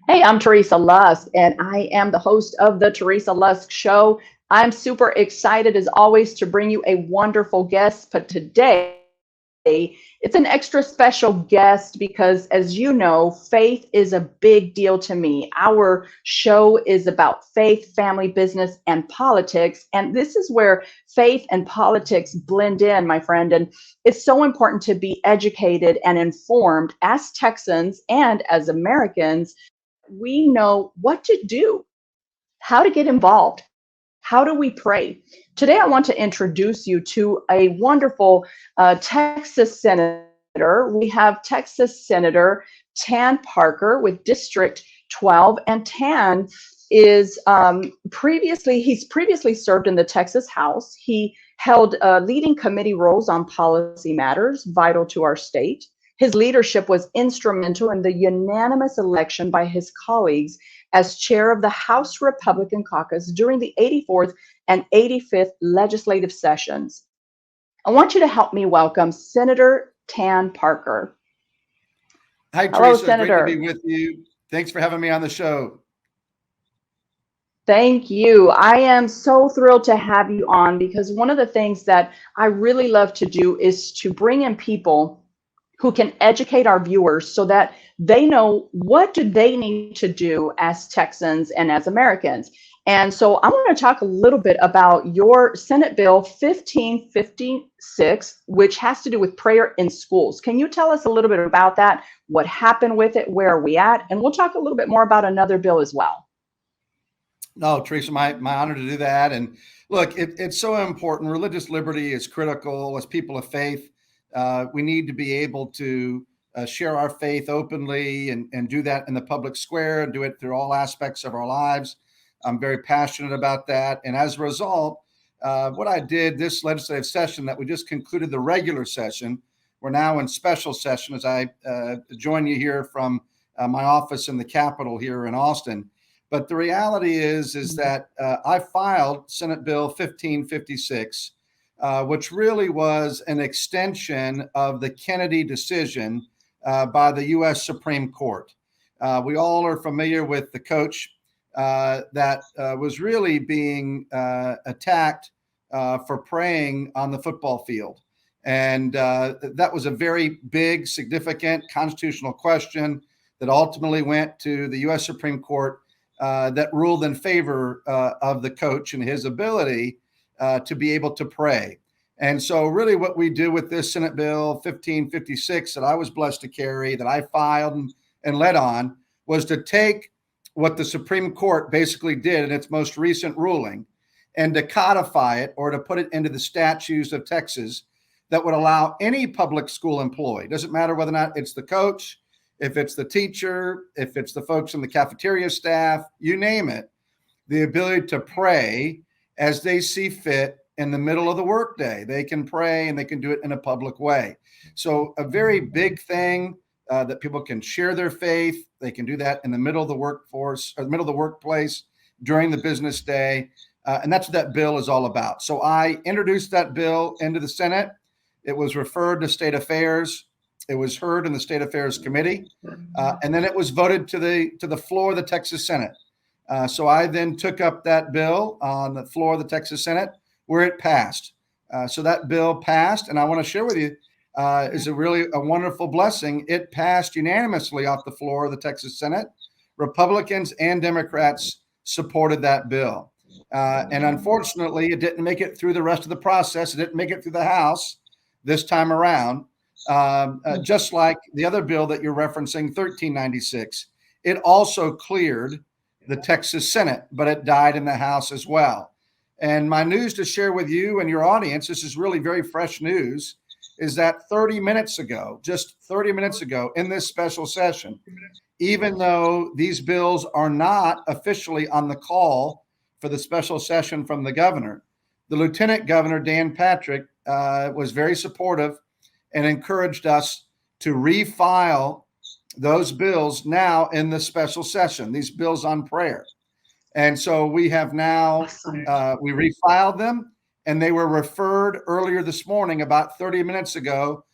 Hey, I'm Teresa Lusk, and I am the host of the Teresa Lusk Show. I'm super excited, as always, to bring you a wonderful guest. But today, it's an extra special guest because, as you know, faith is a big deal to me. Our show is about faith, family, business, and politics. And this is where faith and politics blend in, my friend. And it's so important to be educated and informed as Texans and as Americans that we know what to do, how to get involved, how do we pray. Today, I want to introduce you to a wonderful Texas senator. We have Texas Senator Tan Parker with District 12, and Tan is he's previously served in the Texas House. He held leading committee roles on policy matters vital to our state. His leadership was instrumental in the unanimous election by his colleagues as chair of the House Republican caucus during the 84th and 85th legislative sessions. I want you to help me welcome Senator Tan Parker. Hi, Hello, Teresa. Great to be Senator. with you. Thanks for having me on the show. Thank you. I am so thrilled to have you on because one of the things that I really love to do is to bring in people who can educate our viewers so that they know what do they need to do as Texans and as Americans. And so I want to talk a little bit about your Senate Bill 1556, which has to do with prayer in schools. Can you tell us a little bit about that? What happened with it? Where are we at? And we'll talk a little bit more about another bill as well. No, Teresa, my honor to do that. And look, it's so important. Religious liberty is critical as people of faith. We need to be able to share our faith openly and do that in the public square and do it through all aspects of our lives. I'm very passionate about that. And as a result, what I did this legislative session that we just concluded the regular session, we're now in special session as I join you here from my office in the Capitol here in Austin. But the reality is that I filed Senate Bill 1556, which really was an extension of the Kennedy decision by the U.S. Supreme Court. We all are familiar with the coach that was really being attacked for praying on the football field. And that was a very big, significant constitutional question that ultimately went to the U.S. Supreme Court that ruled in favor of the coach and his ability to be able to pray. And so really what we do with this Senate Bill 1556 that I was blessed to carry, that I filed and led on, was to take what the Supreme Court basically did in its most recent ruling and to codify it or to put it into the statutes of Texas that would allow any public school employee, doesn't matter whether or not it's the coach, if it's the teacher, if it's the folks in the cafeteria staff, you name it, the ability to pray as they see fit in the middle of the workday. They can pray and they can do it in a public way. So a very big thing that people can share their faith. They can do that in the middle of the workforce or the middle of the workplace during the business day. And that's what that bill is all about. So I introduced that bill into the Senate. It was referred to State Affairs. It was heard in the State Affairs Committee, and then it was voted to the floor of the Texas Senate. So I then took up that bill on the floor of the Texas Senate, where it passed. So that bill passed, and I want to share with you is a really a wonderful blessing. It passed unanimously off the floor of the Texas Senate. Republicans and Democrats supported that bill, and unfortunately, it didn't make it through the rest of the process. It didn't make it through the House this time around. Just like the other bill that you're referencing, 1396, it also cleared the Texas Senate, but it died in the House as well. And my news to share with you and your audience, this is really very fresh news, is that 30 minutes ago, just 30 minutes ago in this special session, even though these bills are not officially on the call for the special session from the governor, the Lieutenant Governor, Dan Patrick, was very supportive and encouraged us to refile those bills now in the special session, these bills on prayer. And so we have now, we refiled them, and they were referred earlier this morning, about 30 minutes ago,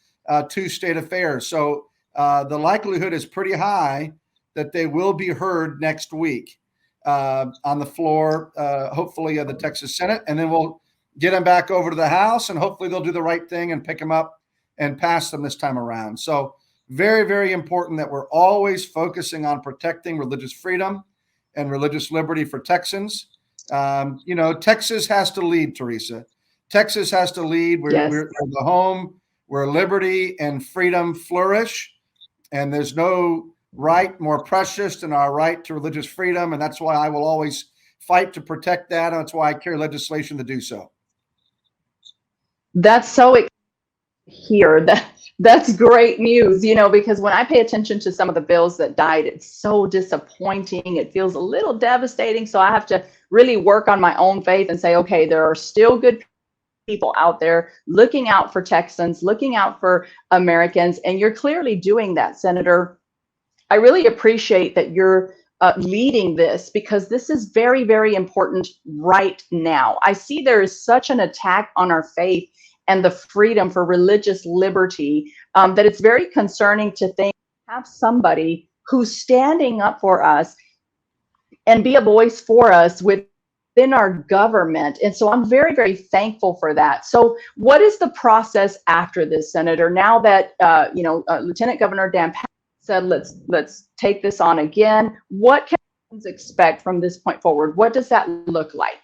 to State Affairs. So the likelihood is pretty high that they will be heard next week on the floor, hopefully of the Texas Senate, and then we'll get them back over to the House, and hopefully they'll do the right thing and pick them up and pass them this time around. So very, very important that we're always focusing on protecting religious freedom and religious liberty for Texans. Texas has to lead, Teresa. Texas has to lead. We're the home where liberty and freedom flourish, and there's no right more precious than our right to religious freedom, and that's why I will always fight to protect that, and that's why I carry legislation to do so. That's so exciting to hear. That's great news, because when I pay attention to some of the bills that died, it's so disappointing. It feels a little devastating. So I have to really work on my own faith and say, okay, there are still good people out there looking out for Texans, looking out for Americans, and you're clearly doing that, Senator. I really appreciate that you're leading this, because this is very, very important right now. I see there is such an attack on our faith and the freedom for religious liberty that it's very concerning to think have somebody who's standing up for us and be a voice for us within our government. And so I'm very, very thankful for that. So what is the process after this, Senator? Now that Lieutenant Governor Dan Patrick said, let's take this on again, what can we expect from this point forward? What does that look like?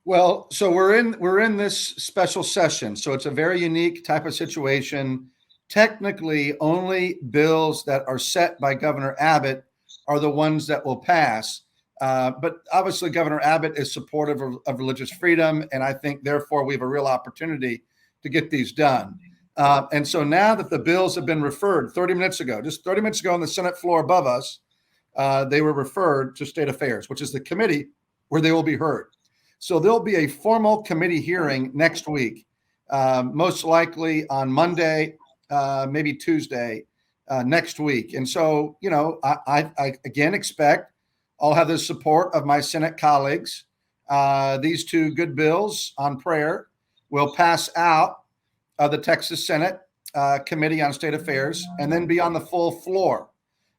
Well, so we're in this special session. So it's a very unique type of situation. Technically, only bills that are set by Governor Abbott are the ones that will pass. But obviously, Governor Abbott is supportive of religious freedom, and I think, therefore, we have a real opportunity to get these done. And so now that the bills have been referred 30 minutes ago, just 30 minutes ago on the Senate floor above us, they were referred to State Affairs, which is the committee where they will be heard. So there'll be a formal committee hearing next week, most likely on Monday, maybe Tuesday next week. And so, I again expect I'll have the support of my Senate colleagues. These two good bills on prayer will pass out of the Texas Senate Committee on State Affairs and then be on the full floor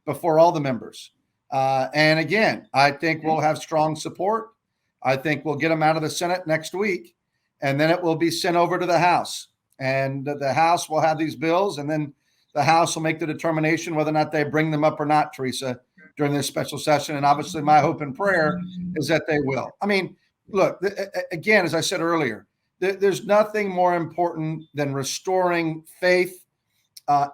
before all the members. And again, I think we'll have strong support. I think we'll get them out of the Senate next week, and then it will be sent over to the House. And the House will have these bills, and then the House will make the determination whether or not they bring them up or not, Teresa, during this special session. And obviously my hope and prayer is that they will. I mean, look, again, as I said earlier, there's nothing more important than restoring faith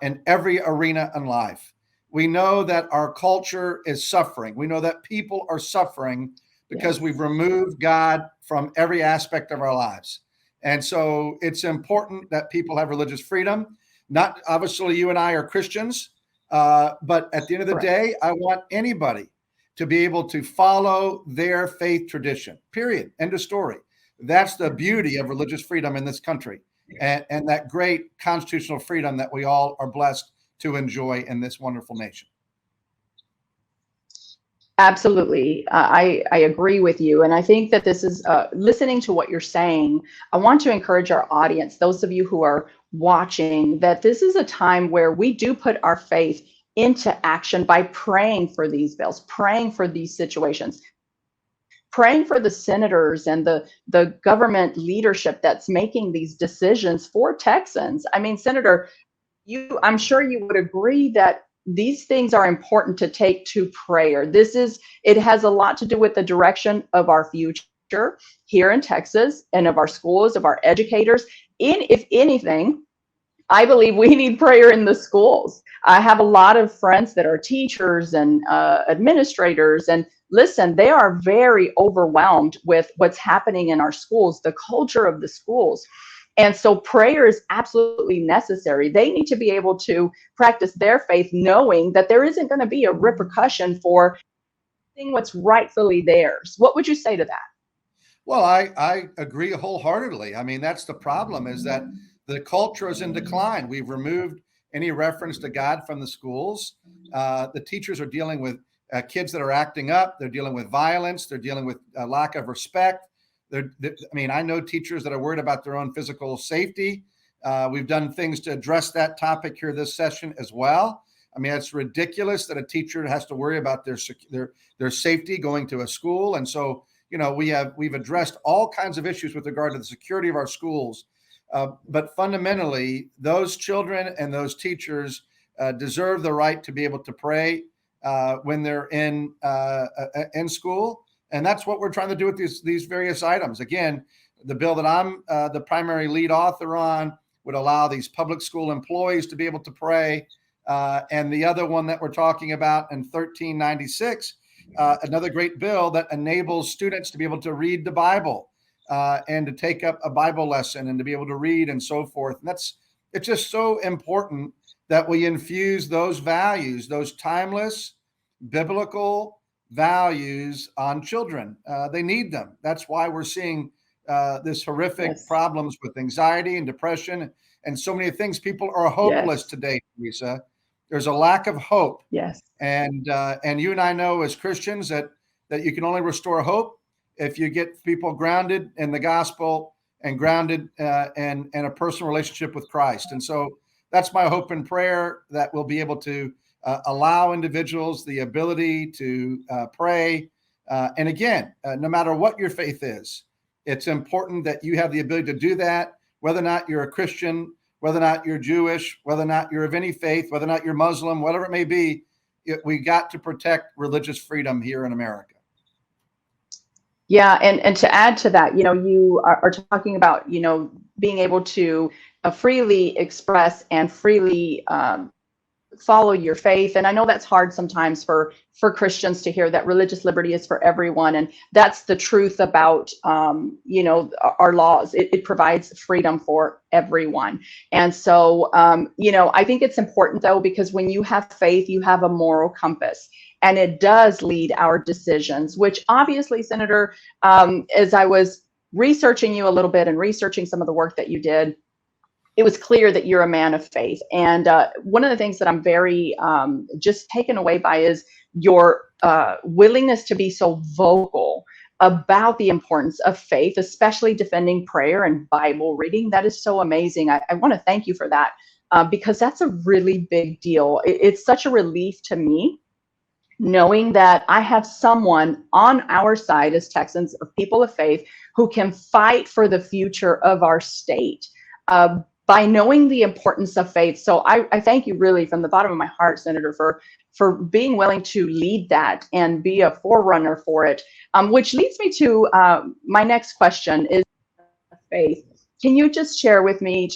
in every arena in life. We know that our culture is suffering. We know that people are suffering because we've removed God from every aspect of our lives. And so it's important that people have religious freedom. Not obviously you and I are Christians, but at the end of the day, I want anybody to be able to follow their faith tradition, period. End of story. That's the beauty of religious freedom in this country, and that great constitutional freedom that we all are blessed to enjoy in this wonderful nation. Absolutely. I agree with you. And I think that this is listening to what you're saying. I want to encourage our audience, those of you who are watching, that this is a time where we do put our faith into action by praying for these bills, praying for these situations, praying for the senators and the government leadership that's making these decisions for Texans. I mean, Senator, I'm sure you would agree that these things are important to take to prayer. It has a lot to do with the direction of our future here in Texas and of our schools, of our educators. If anything, I believe we need prayer in the schools. I have a lot of friends that are teachers and administrators, and listen, they are very overwhelmed with what's happening in our schools, the culture of the schools. And so prayer is absolutely necessary. They need to be able to practice their faith knowing that there isn't going to be a repercussion for doing what's rightfully theirs. What would you say to that? Well, I agree wholeheartedly. I mean, that's the problem, is that the culture is in decline. We've removed any reference to God from the schools. The teachers are dealing with kids that are acting up. They're dealing with violence. They're dealing with a lack of respect. I know teachers that are worried about their own physical safety. We've done things to address that topic here this session as well. I mean, it's ridiculous that a teacher has to worry about their safety going to a school. And so, we've addressed all kinds of issues with regard to the security of our schools. But fundamentally, those children and those teachers deserve the right to be able to pray when they're in school, and that's what we're trying to do with these various items. Again, the bill that I'm the primary lead author on would allow these public school employees to be able to pray, and the other one that we're talking about in 1396, another great bill that enables students to be able to read the Bible and to take up a Bible lesson and to be able to read and so forth. And it's just so important that we infuse those values, those timeless biblical values on children. They need them. That's why we're seeing this horrific problems with anxiety and depression and so many things. People are hopeless today, Teresa. There's a lack of hope. Yes. And you and I know as Christians that you can only restore hope if you get people grounded in the gospel and grounded in a personal relationship with Christ. And so that's my hope and prayer, that we'll be able to allow individuals the ability to pray. And again, no matter what your faith is, it's important that you have the ability to do that, whether or not you're a Christian, whether or not you're Jewish, whether or not you're of any faith, whether or not you're Muslim, whatever it may be. We got to protect religious freedom here in America. Yeah, and to add to that, you are talking about, being able to freely express and freely follow your faith. And I know that's hard sometimes for Christians to hear, that religious liberty is for everyone. And that's the truth about, our laws. It provides freedom for everyone. And so, I think it's important, though, because when you have faith, you have a moral compass. And it does lead our decisions, which obviously, Senator, as I was researching you a little bit and researching some of the work that you did, it was clear that you're a man of faith. And one of the things that I'm very just taken away by is your willingness to be so vocal about the importance of faith, especially defending prayer and Bible reading. That is so amazing. I want to thank you for that, because that's a really big deal. It's such a relief to me, knowing that I have someone on our side as Texans, of people of faith, who can fight for the future of our state by knowing the importance of faith. So I thank you really from the bottom of my heart, Senator, for being willing to lead that and be a forerunner for it, which leads me to my next question is faith. Can you just share with me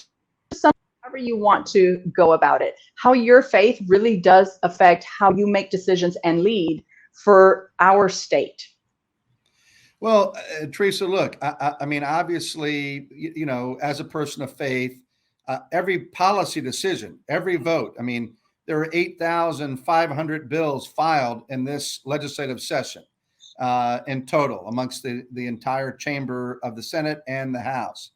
however you want to go about it, how your faith really does affect how you make decisions and lead for our state? Well, Teresa, look, I mean, obviously, as a person of faith, every policy decision, every vote, I mean, there are 8,500 bills filed in this legislative session in total amongst the entire chamber of the Senate and the House.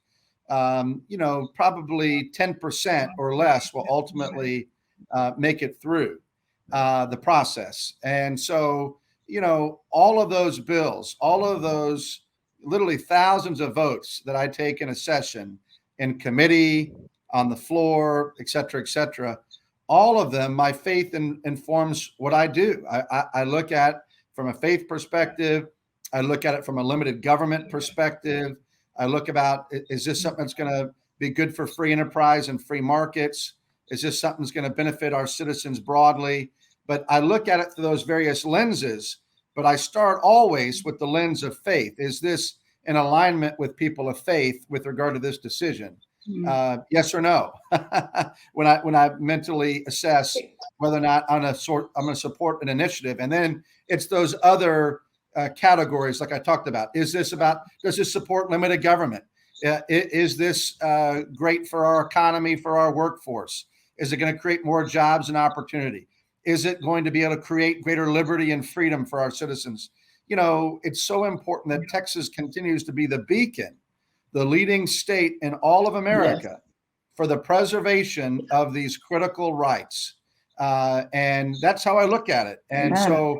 Probably 10% or less will ultimately make it through the process. And so, all of those bills, all of those literally thousands of votes that I take in a session, in committee, on the floor, et cetera, all of them, my faith informs what I do. I look at from a faith perspective. I look at it from a limited government perspective. I look about, is this something that's going to be good for free enterprise and free markets? Is this something that's going to benefit our citizens broadly? But I look at it through those various lenses, but I start always with the lens of faith. Is this in alignment with people of faith with regard to this decision? Yes or no? when I mentally assess whether or not I'm going to support an initiative. And then it's those other categories like I talked about. Does this support limited government? Is this great for our economy, for our workforce? Is it going to create more jobs and opportunity? Is it going to be able to create greater liberty and freedom for our citizens? It's so important that Texas continues to be the beacon, the leading state in all of America for the preservation of these critical rights. And that's how I look at it. And so,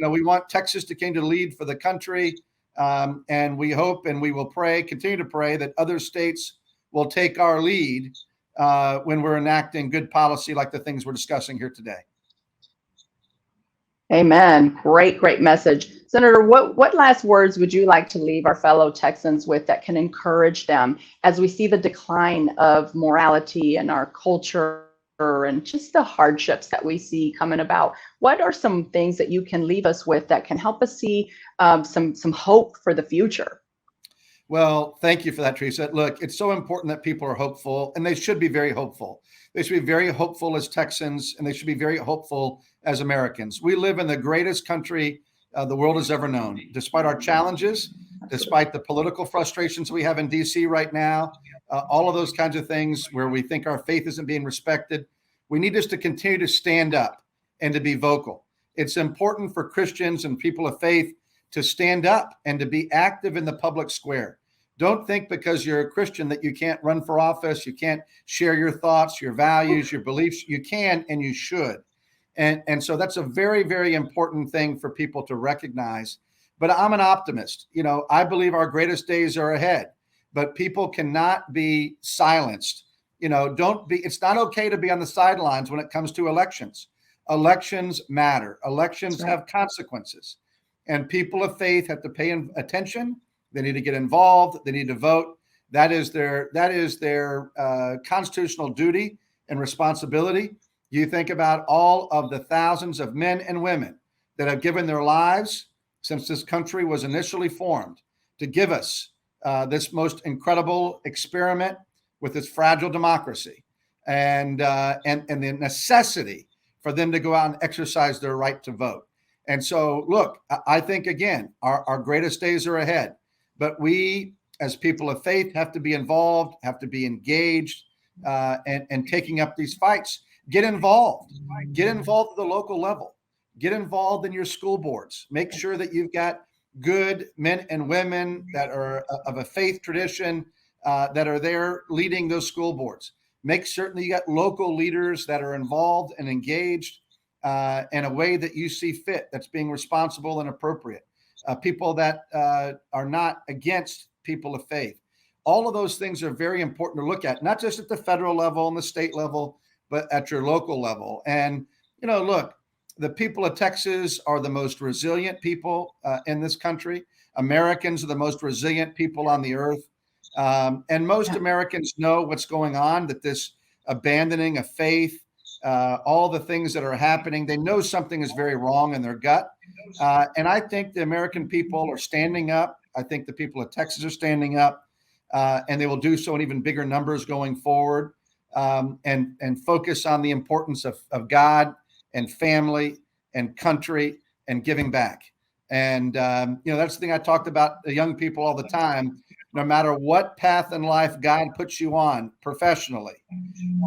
we want Texas to continue to lead for the country. And we hope and we will continue to pray that other states will take our lead when we're enacting good policy like the things we're discussing here today. Amen. Great, great message. Senator, what last words would you like to leave our fellow Texans with that can encourage them as we see the decline of morality in our culture and just the hardships that we see coming about? What are some things that you can leave us with that can help us see some hope for the future? Well, thank you for that, Teresa. Look, it's so important that people are hopeful, and they should be very hopeful. They should be very hopeful as Texans, and they should be very hopeful as Americans. We live in the greatest country the world has ever known. Despite our challenges, despite the political frustrations we have in DC right now, all of those kinds of things where we think our faith isn't being respected, we need us to continue to stand up and to be vocal. It's important for Christians and people of faith to stand up and to be active in the public square. Don't think because you're a Christian that you can't run for office, you can't share your thoughts, your values, your beliefs. You can and you should. And so that's a very, very important thing for people to recognize. But I'm an optimist. You know, I believe our greatest days are ahead, but people cannot be silenced. You know, it's not okay to be on the sidelines when it comes to elections. Elections matter. Elections have consequences. And people of faith have to pay attention. They need to get involved. They need to vote. That is their constitutional duty and responsibility. You think about all of the thousands of men and women that have given their lives since this country was initially formed to give us this most incredible experiment with this fragile democracy, and the necessity for them to go out and exercise their right to vote. And so, look, I think, again, our greatest days are ahead. But we, as people of faith, have to be involved, have to be engaged, and taking up these fights. Get involved. Get involved at the local level. Get involved in your school boards. Make sure that you've got good men and women that are of a faith tradition that are there leading those school boards. Make certain you got local leaders that are involved and engaged in a way that you see fit, that's being responsible and appropriate. People that are not against people of faith. All of those things are very important to look at, not just at the federal level and the state level, but at your local level. And, you know, look, the people of Texas are the most resilient people in this country. Americans are the most resilient people on the earth. And most Americans know what's going on, that this abandoning of faith, all the things that are happening, they know something is very wrong in their gut. And I think the American people are standing up. I think the people of Texas are standing up, and they will do so in even bigger numbers going forward, and focus on the importance of God and family and country and giving back. And, you know, that's the thing I talked about the young people all the time. No matter what path in life God puts you on professionally,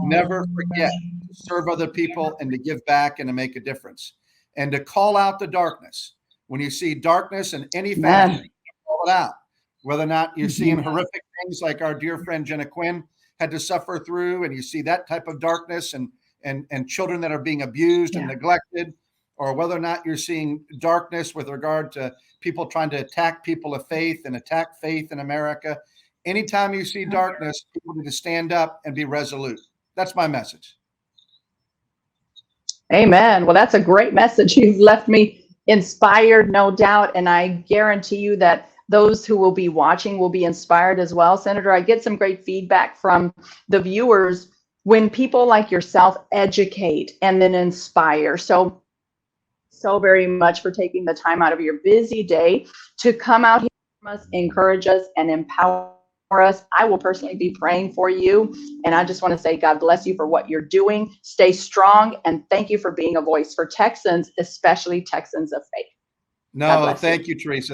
never forget to serve other people and to give back and to make a difference and to call out the darkness. When you see darkness in any fashion, call it out. Whether or not you're seeing horrific things like our dear friend Jenna Quinn had to suffer through, and you see that type of darkness and children that are being abused and neglected, or whether or not you're seeing darkness with regard to people trying to attack people of faith and attack faith in America. Anytime you see darkness, people need to stand up and be resolute. That's my message. Amen. Well, that's a great message. You've left me inspired, no doubt. And I guarantee you that those who will be watching will be inspired as well. Senator, I get some great feedback from the viewers when people like yourself educate and then inspire. So very much for taking the time out of your busy day to come out here from us, encourage us, and empower us. I will personally be praying for you. And I just want to say, God bless you for what you're doing. Stay strong. And thank you for being a voice for Texans, especially Texans of faith. No, thank you, Teresa.